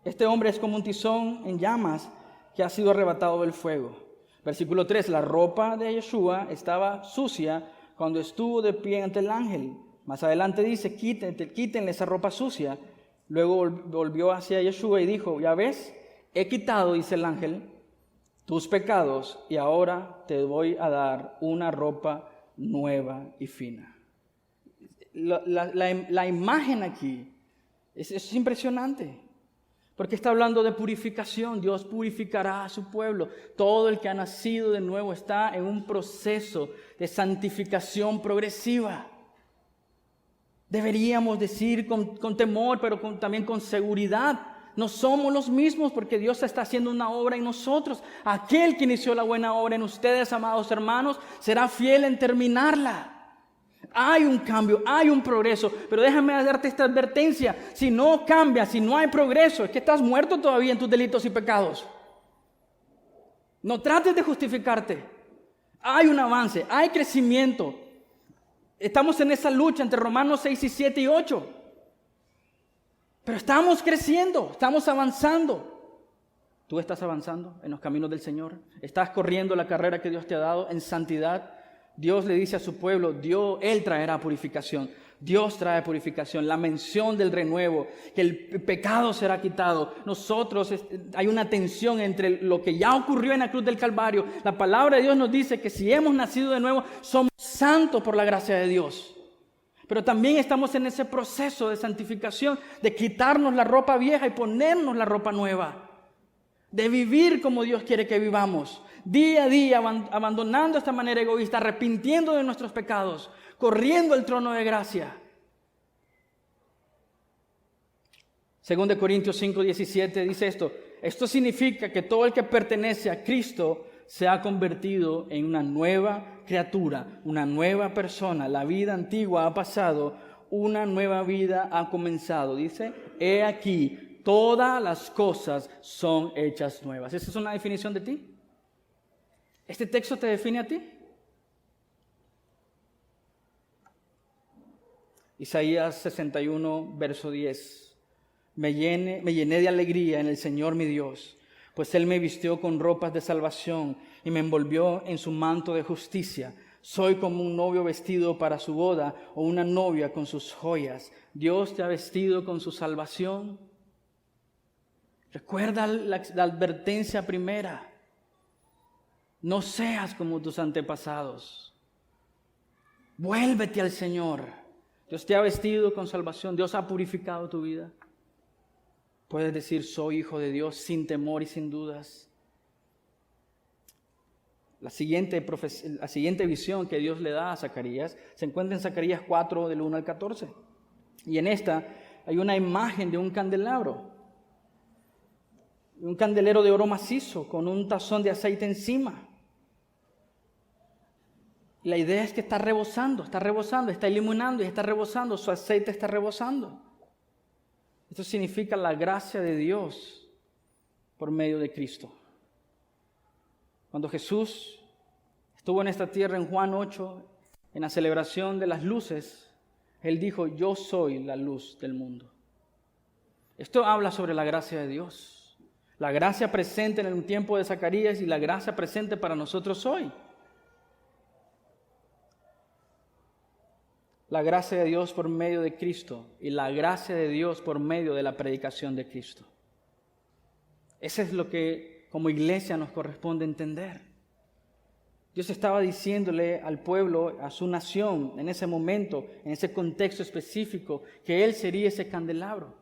este hombre es como un tizón en llamas que ha sido arrebatado del fuego. Versículo 3, la ropa de Yeshua estaba sucia cuando estuvo de pie ante el ángel. Más adelante dice, quítenle esa ropa sucia. Luego volvió hacia Yeshua y dijo, ya ves, he quitado, dice el ángel, tus pecados y ahora te voy a dar una ropa nueva y fina. La imagen aquí es impresionante. Porque está hablando de purificación. Dios purificará a su pueblo. Todo el que ha nacido de nuevo está en un proceso de santificación progresiva. Deberíamos decir con temor, pero también con seguridad. No somos los mismos porque Dios está haciendo una obra en nosotros. Aquel que inició la buena obra en ustedes, amados hermanos, será fiel en terminarla. Hay un cambio, hay un progreso, pero déjame darte esta advertencia. Si no cambias, si no hay progreso, es que estás muerto todavía en tus delitos y pecados. No trates de justificarte. Hay un avance, hay crecimiento. Estamos en esa lucha entre Romanos 6 y 7 y 8. Pero estamos creciendo, estamos avanzando. ¿Tú estás avanzando en los caminos del Señor? ¿Estás corriendo la carrera que Dios te ha dado en santidad? Dios le dice a su pueblo, Él traerá purificación. Dios trae purificación, la mención del renuevo, que el pecado será quitado. Nosotros, hay una tensión entre lo que ya ocurrió en la cruz del Calvario. La palabra de Dios nos dice que si hemos nacido de nuevo, somos santos por la gracia de Dios. Pero también estamos en ese proceso de santificación, de quitarnos la ropa vieja y ponernos la ropa nueva. De vivir como Dios quiere que vivamos. Día a día, abandonando esta manera egoísta, arrepintiendo de nuestros pecados, corriendo al trono de gracia. 2 Corintios 5:17 dice esto. Esto significa que todo el que pertenece a Cristo se ha convertido en una nueva criatura, una nueva persona. La vida antigua ha pasado, una nueva vida ha comenzado. Dice, he aquí, todas las cosas son hechas nuevas. ¿Esa es una definición de ti? ¿Este texto te define a ti? Isaías 61, verso 10. Me llené de alegría en el Señor mi Dios, pues Él me vistió con ropas de salvación y me envolvió en su manto de justicia. Soy como un novio vestido para su boda o una novia con sus joyas. Dios te ha vestido con su salvación. Recuerda la advertencia primera. No seas como tus antepasados. Vuélvete al Señor. Dios te ha vestido con salvación. Dios ha purificado tu vida. Puedes decir, soy hijo de Dios sin temor y sin dudas. La siguiente visión que Dios le da a Zacarías se encuentra en Zacarías 4, del 1 al 14. Y en esta hay una imagen de un candelabro. Un candelero de oro macizo con un tazón de aceite encima. La idea es que está rebosando, está iluminando y está rebosando, su aceite está rebosando. Esto significa la gracia de Dios por medio de Cristo. Cuando Jesús estuvo en esta tierra en Juan 8, en la celebración de las luces, Él dijo, yo soy la luz del mundo. Esto habla sobre la gracia de Dios. La gracia presente en el tiempo de Zacarías y la gracia presente para nosotros hoy. La gracia de Dios por medio de Cristo y la gracia de Dios por medio de la predicación de Cristo. Eso es lo que como iglesia nos corresponde entender. Dios estaba diciéndole al pueblo, a su nación, en ese momento, en ese contexto específico, que Él sería ese candelabro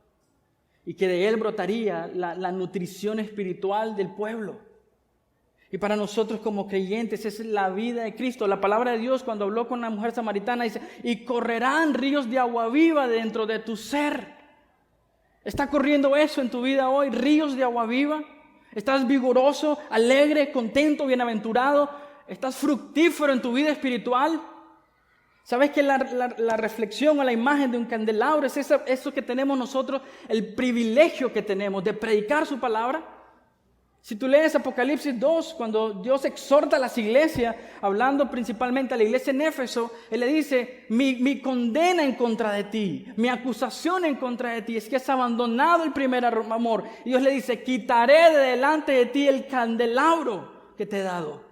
y que de Él brotaría la nutrición espiritual del pueblo. Y para nosotros como creyentes es la vida de Cristo. La palabra de Dios cuando habló con la mujer samaritana dice, y correrán ríos de agua viva dentro de tu ser. ¿Está corriendo eso en tu vida hoy? ¿Ríos de agua viva? ¿Estás vigoroso, alegre, contento, bienaventurado? ¿Estás fructífero en tu vida espiritual? ¿Sabes que la reflexión o la imagen de un candelabro es eso que tenemos nosotros, el privilegio que tenemos de predicar su palabra? Si tú lees Apocalipsis 2, cuando Dios exhorta a las iglesias, hablando principalmente a la iglesia en Éfeso, Él le dice, mi condena en contra de ti, mi acusación en contra de ti, es que has abandonado el primer amor. Y Dios le dice, quitaré de delante de ti el candelabro que te he dado.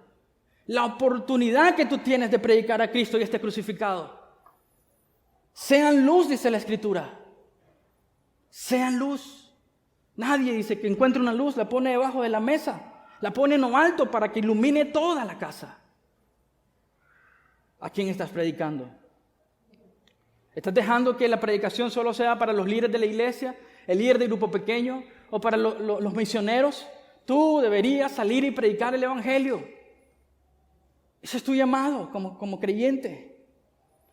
La oportunidad que tú tienes de predicar a Cristo y este crucificado. Sean luz, dice la Escritura. Sean luz. Nadie dice que encuentre una luz, la pone debajo de la mesa, la pone en lo alto para que ilumine toda la casa. ¿A quién estás predicando? ¿Estás dejando que la predicación solo sea para los líderes de la iglesia, el líder de grupo pequeño o para los misioneros? Tú deberías salir y predicar el evangelio. Ese es tu llamado como creyente.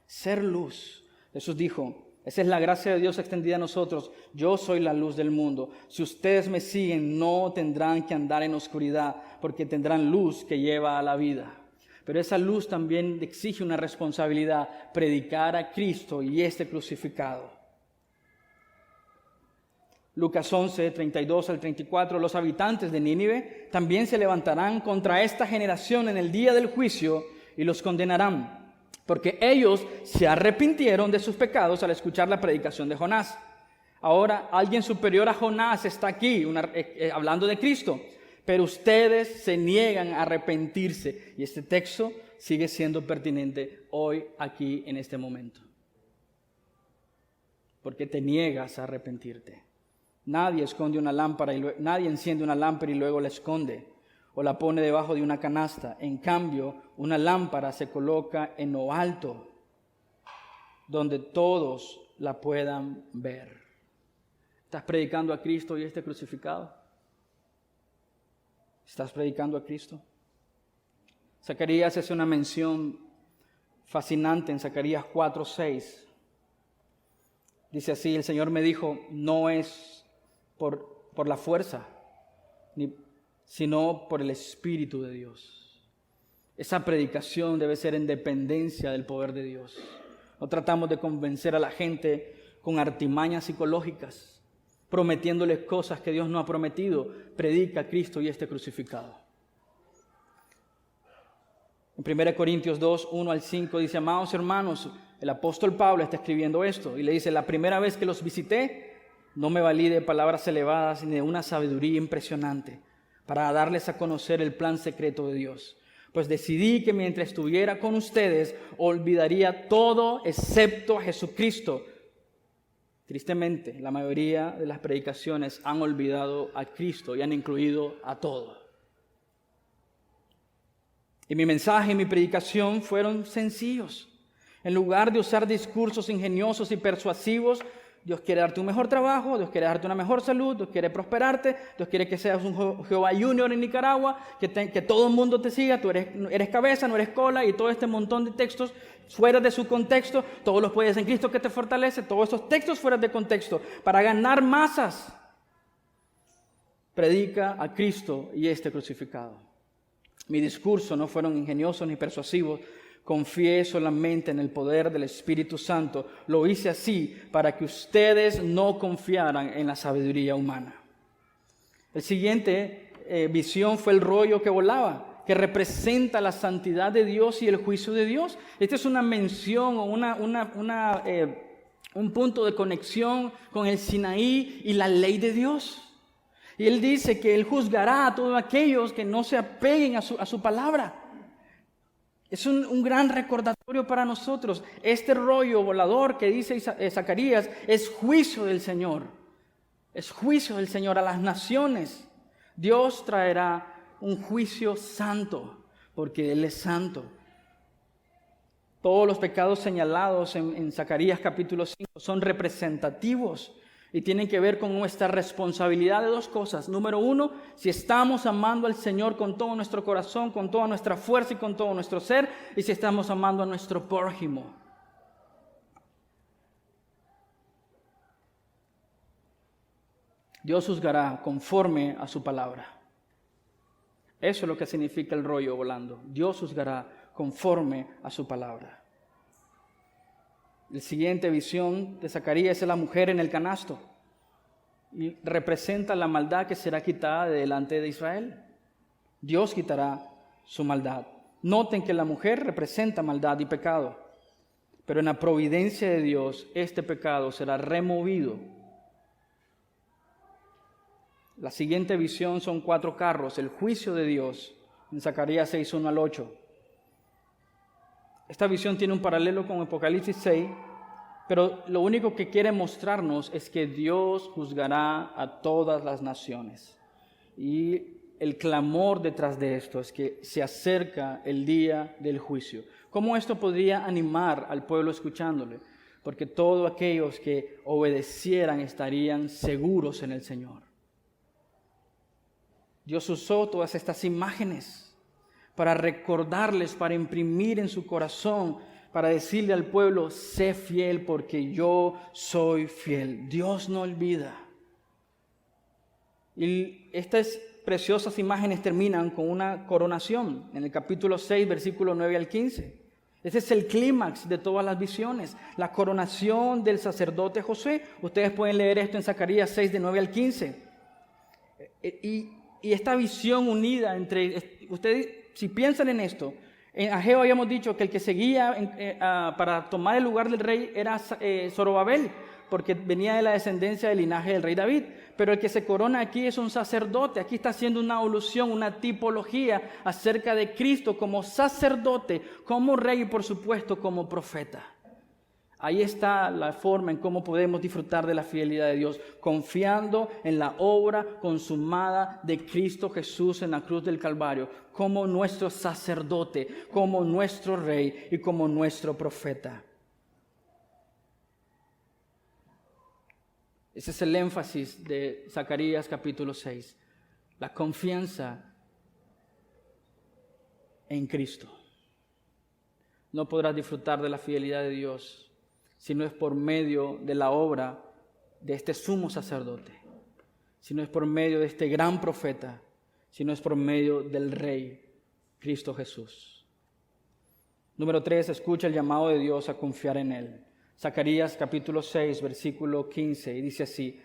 Ser luz. Jesús dijo, esa es la gracia de Dios extendida a nosotros. Yo soy la luz del mundo. Si ustedes me siguen, no tendrán que andar en oscuridad, porque tendrán luz que lleva a la vida. Pero esa luz también exige una responsabilidad, predicar a Cristo y este crucificado. Lucas 11, 32 al 34, los habitantes de Nínive también se levantarán contra esta generación en el día del juicio y los condenarán. Porque ellos se arrepintieron de sus pecados al escuchar la predicación de Jonás. Ahora alguien superior a Jonás está aquí hablando de Cristo. Pero ustedes se niegan a arrepentirse. Y este texto sigue siendo pertinente hoy, aquí, en este momento. Porque te niegas a arrepentirte. Nadie enciende una lámpara y luego la esconde. O la pone debajo de una canasta. En cambio, una lámpara se coloca en lo alto, donde todos la puedan ver. ¿Estás predicando a Cristo y este crucificado? ¿Estás predicando a Cristo? Zacarías hace una mención fascinante en Zacarías 4:6. Dice así, el Señor me dijo, no es por la fuerza, sino por el Espíritu de Dios. Esa predicación debe ser en dependencia del poder de Dios. No tratamos de convencer a la gente con artimañas psicológicas, prometiéndoles cosas que Dios no ha prometido. Predica a Cristo y este crucificado. En 1 Corintios 2, 1 al 5 dice, amados hermanos, el apóstol Pablo está escribiendo esto y le dice, la primera vez que los visité, no me valí de palabras elevadas ni de una sabiduría impresionante, para darles a conocer el plan secreto de Dios. Pues decidí que mientras estuviera con ustedes, olvidaría todo excepto a Jesucristo. Tristemente, la mayoría de las predicaciones han olvidado a Cristo y han incluido a todo. Y mi mensaje y mi predicación fueron sencillos. En lugar de usar discursos ingeniosos y persuasivos, Dios quiere darte un mejor trabajo, Dios quiere darte una mejor salud, Dios quiere prosperarte, Dios quiere que seas un Jehová Junior en Nicaragua, que todo el mundo te siga, tú eres cabeza, no eres cola, y todo este montón de textos fuera de su contexto, todos los puedes en Cristo que te fortalece, todos estos textos fuera de contexto, para ganar masas. Predica a Cristo y este crucificado. Mi discurso no fueron ingeniosos ni persuasivos, confié solamente en el poder del Espíritu Santo. Lo hice así para que ustedes no confiaran en la sabiduría humana. El siguiente visión fue el rollo que volaba, que representa la santidad de Dios y el juicio de Dios. Esta es una mención o un punto de conexión con el Sinaí y la ley de Dios. Y Él dice que Él juzgará a todos aquellos que no se apeguen a su palabra. Es un gran recordatorio para nosotros. Este rollo volador que dice Zacarías es juicio del Señor. Es juicio del Señor a las naciones. Dios traerá un juicio santo, porque Él es santo. Todos los pecados señalados en Zacarías capítulo 5 son representativos y tienen que ver con nuestra responsabilidad de dos cosas. Número uno, si estamos amando al Señor con todo nuestro corazón, con toda nuestra fuerza y con todo nuestro ser, y si estamos amando a nuestro prójimo. Dios juzgará conforme a su palabra. Eso es lo que significa el rollo volando. Dios juzgará conforme a su palabra. La siguiente visión de Zacarías es la mujer en el canasto. y representa la maldad que será quitada de delante de Israel. Dios quitará su maldad. Noten que la mujer representa maldad y pecado, pero en la providencia de Dios este pecado será removido. La siguiente visión son 4 carros, el juicio de Dios, en Zacarías 6, 1 al 8. Esta visión tiene un paralelo con Apocalipsis 6, pero lo único que quiere mostrarnos es que Dios juzgará a todas las naciones. Y el clamor detrás de esto es que se acerca el día del juicio. ¿Cómo esto podría animar al pueblo escuchándole? Porque todos aquellos que obedecieran estarían seguros en el Señor. Dios usó todas estas imágenes para recordarles, para imprimir en su corazón, para decirle al pueblo: sé fiel porque yo soy fiel. Dios no olvida. Y estas preciosas imágenes terminan con una coronación en el capítulo 6, versículos 9 al 15. Ese es el clímax de todas las visiones, la coronación del sacerdote Josué. Ustedes pueden leer esto en Zacarías 6, de 9 al 15. Y esta visión unida entre, ustedes, si piensan en esto, en Ageo habíamos dicho que el que seguía para tomar el lugar del rey era Zorobabel, porque venía de la descendencia del linaje del rey David. Pero el que se corona aquí es un sacerdote. Aquí está haciendo una alusión, una tipología acerca de Cristo como sacerdote, como rey y por supuesto como profeta. Ahí está la forma en cómo podemos disfrutar de la fidelidad de Dios, confiando en la obra consumada de Cristo Jesús en la cruz del Calvario, como nuestro sacerdote, como nuestro rey y como nuestro profeta. Ese es el énfasis de Zacarías capítulo 6, la confianza en Cristo. No podrás disfrutar de la fidelidad de Dios si no es por medio de la obra de este sumo sacerdote, si no es por medio de este gran profeta, si no es por medio del Rey, Cristo Jesús. Número 3, escucha el llamado de Dios a confiar en Él. Zacarías capítulo 6, versículo 15, y dice así: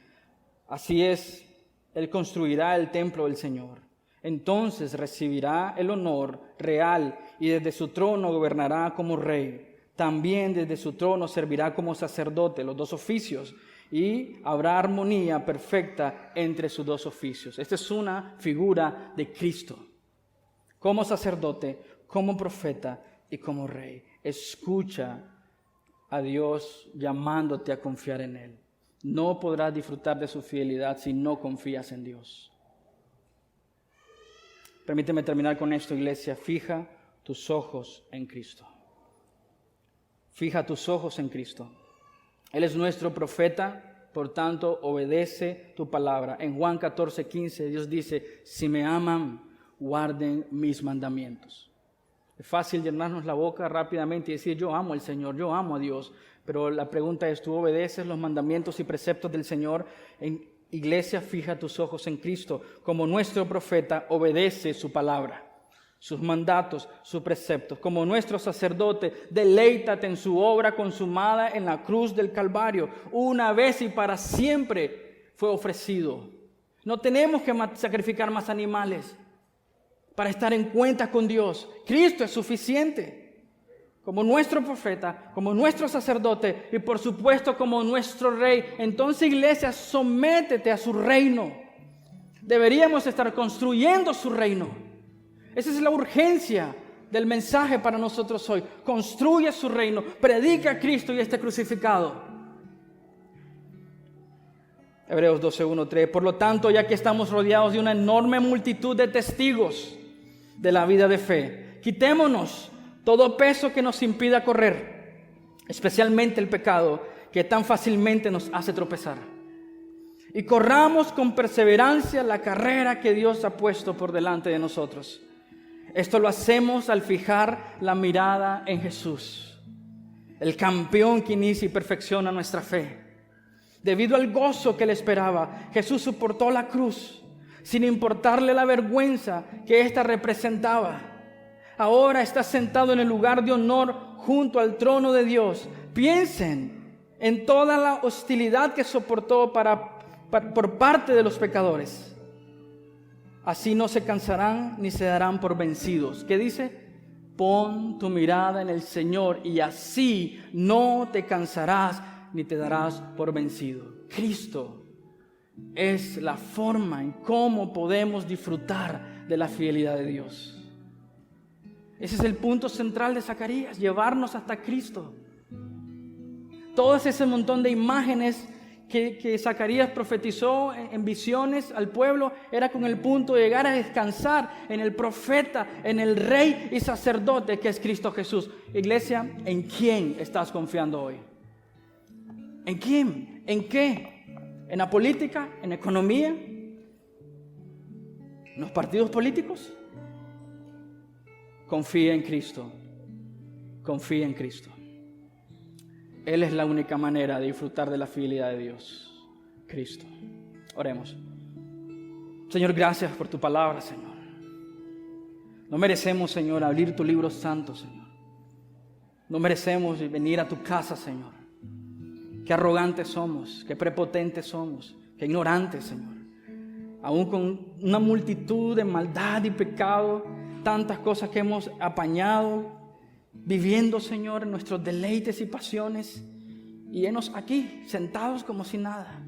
así es, Él construirá el templo del Señor. Entonces recibirá el honor real y desde su trono gobernará como rey. También desde su trono servirá como sacerdote, los 2 oficios, y habrá armonía perfecta entre sus 2 oficios. Esta es una figura de Cristo, como sacerdote, como profeta y como rey. Escucha a Dios llamándote a confiar en Él. No podrás disfrutar de su fidelidad si no confías en Dios. Permíteme terminar con esto, iglesia. Fija tus ojos en Cristo. Fija tus ojos en Cristo. Él es nuestro profeta, por tanto, obedece tu palabra. En Juan 14, 15, Dios dice: si me aman, guarden mis mandamientos. Es fácil llenarnos la boca rápidamente y decir: yo amo al Señor, yo amo a Dios. Pero la pregunta es: ¿tú obedeces los mandamientos y preceptos del Señor? En iglesia, fija tus ojos en Cristo. Como nuestro profeta, obedece su palabra, sus mandatos, sus preceptos. Como nuestro sacerdote, deleítate en su obra consumada en la cruz del Calvario. Una vez y para siempre fue ofrecido. No tenemos que sacrificar más animales para estar en cuenta con Dios. Cristo es suficiente. Como nuestro profeta, como nuestro sacerdote y por supuesto como nuestro rey. Entonces, iglesia, sométete a su reino. Deberíamos estar construyendo su reino. Esa es la urgencia del mensaje para nosotros hoy. Construye su reino, predica a Cristo y este crucificado. Hebreos 12:1-3. Por lo tanto, ya que estamos rodeados de una enorme multitud de testigos de la vida de fe, quitémonos todo peso que nos impida correr, especialmente el pecado que tan fácilmente nos hace tropezar. Y corramos con perseverancia la carrera que Dios ha puesto por delante de nosotros. Esto lo hacemos al fijar la mirada en Jesús, el campeón que inicia y perfecciona nuestra fe. Debido al gozo que le esperaba, Jesús soportó la cruz, sin importarle la vergüenza que ésta representaba. Ahora está sentado en el lugar de honor junto al trono de Dios. Piensen en toda la hostilidad que soportó para por parte de los pecadores. Así no se cansarán ni se darán por vencidos. ¿Qué dice? Pon tu mirada en el Señor y así no te cansarás ni te darás por vencido. Cristo es la forma en cómo podemos disfrutar de la fidelidad de Dios. Ese es el punto central de Zacarías, llevarnos hasta Cristo. Todo ese montón de imágenes que Zacarías profetizó en visiones al pueblo era con el punto de llegar a descansar en el profeta, en el rey y sacerdote que es Cristo Jesús. Iglesia, ¿en quién estás confiando hoy? ¿En quién? ¿En qué? ¿En la política? ¿En la economía? ¿En los partidos políticos? Confía en Cristo. Confía en Cristo. Él es la única manera de disfrutar de la fidelidad de Dios. Cristo. Oremos. Señor, gracias por tu palabra, Señor. No merecemos, Señor, abrir tu libro santo, Señor. No merecemos venir a tu casa, Señor. Qué arrogantes somos, qué prepotentes somos, qué ignorantes, Señor. Aún con una multitud de maldad y pecado, tantas cosas que hemos apañado, viviendo, Señor, en nuestros deleites y pasiones, y henos aquí, sentados como si nada.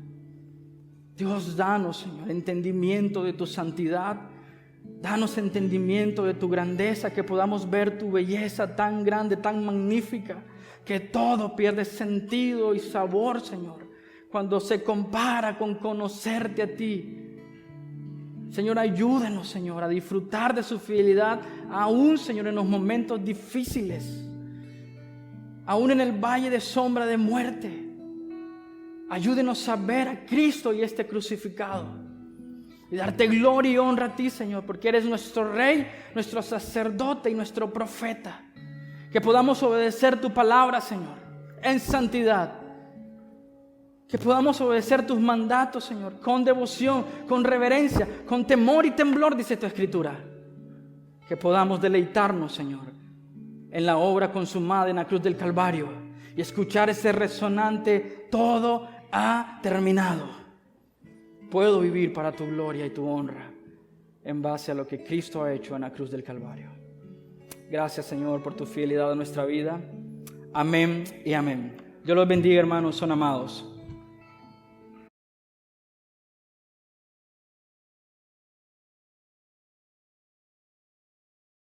Dios, danos, Señor, entendimiento de tu santidad, danos entendimiento de tu grandeza, que podamos ver tu belleza tan grande, tan magnífica, que todo pierde sentido y sabor, Señor, cuando se compara con conocerte a ti. Señor, ayúdenos, Señor, a disfrutar de su fidelidad, aún, Señor, en los momentos difíciles, aún en el valle de sombra de muerte. Ayúdenos a ver a Cristo y este crucificado y darte gloria y honra a ti, Señor, porque eres nuestro Rey, nuestro sacerdote y nuestro profeta. Que podamos obedecer tu palabra, Señor, en santidad. Que podamos obedecer tus mandatos, Señor, con devoción, con reverencia, con temor y temblor, dice tu Escritura. Que podamos deleitarnos, Señor, en la obra consumada en la cruz del Calvario y escuchar ese resonante: todo ha terminado. Puedo vivir para tu gloria y tu honra en base a lo que Cristo ha hecho en la cruz del Calvario. Gracias, Señor, por tu fidelidad a nuestra vida. Amén y amén. Dios los bendiga, hermanos, son amados.